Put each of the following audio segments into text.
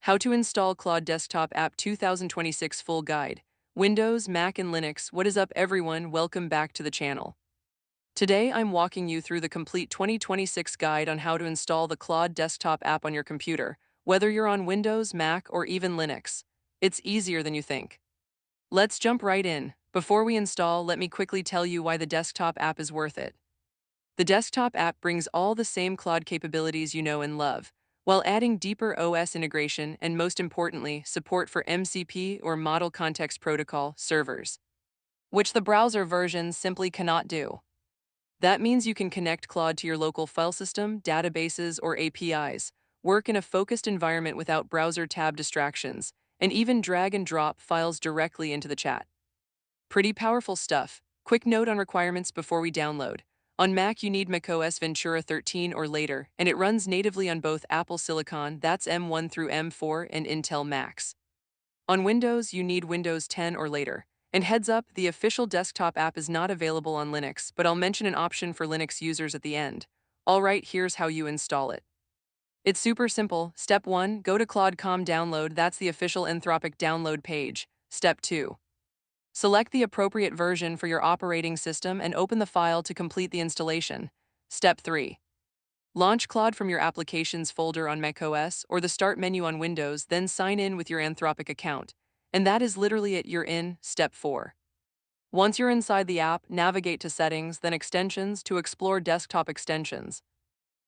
How to install Claude Desktop App 2026 Full Guide. Windows, Mac, and Linux. What is up, everyone? Welcome back to the channel. Today, I'm walking you through the complete 2026 guide on how to install the Claude Desktop app on your computer, whether you're on Windows, Mac, or even Linux. It's easier than you think. Let's jump right in. Before we install, let me quickly tell you why the desktop app is worth it. The desktop app brings all the same Claude capabilities you know and love, while adding deeper OS integration and, most importantly, support for MCP or Model Context Protocol servers, which the browser version simply cannot do. That means you can connect Claude to your local file system, databases, or APIs, work in a focused environment without browser tab distractions, and even drag and drop files directly into the chat. Pretty powerful stuff. Quick note on requirements before we download. On Mac, you need macOS Ventura 13 or later, and it runs natively on both Apple Silicon, that's M1 through M4, and Intel Macs. On Windows, you need Windows 10 or later. And heads up, the official desktop app is not available on Linux, but I'll mention an option for Linux users at the end. Alright, here's how you install it. It's super simple. Step 1, go to Claude.com download, that's the official Anthropic download page. Step 2. Select the appropriate version for your operating system and open the file to complete the installation. Step 3. Launch Claude from your Applications folder on macOS or the Start menu on Windows, then sign in with your Anthropic account. And that is literally it, you're in. Step 4. Once you're inside the app, navigate to Settings, then Extensions to explore desktop extensions.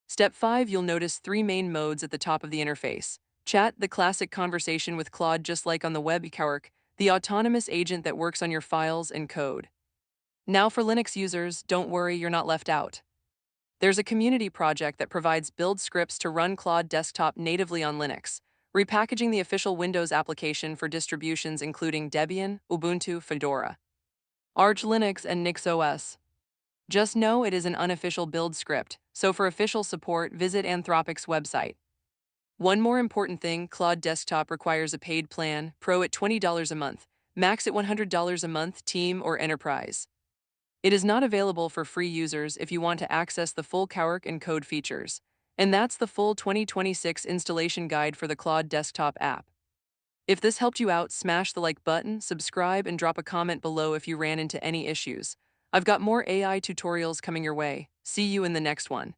Step 5, you'll notice 3 main modes at the top of the interface. Chat, the classic conversation with Claude just like on the web. Cowork, the autonomous agent that works on your files and code. Now for Linux users, don't worry, you're not left out. There's a community project that provides build scripts to run Claude Desktop natively on Linux, repackaging the official Windows application for distributions including Debian, Ubuntu, Fedora, Arch Linux, and NixOS. Just know it is an unofficial build script, so for official support, visit Anthropic's website. One more important thing, Claude Desktop requires a paid plan, Pro at $20 a month, Max at $100 a month, Team or Enterprise. It is not available for free users if you want to access the full Cowork and code features. And that's the full 2026 installation guide for the Claude Desktop app. If this helped you out, smash the like button, subscribe, and drop a comment below if you ran into any issues. I've got more AI tutorials coming your way. See you in the next one.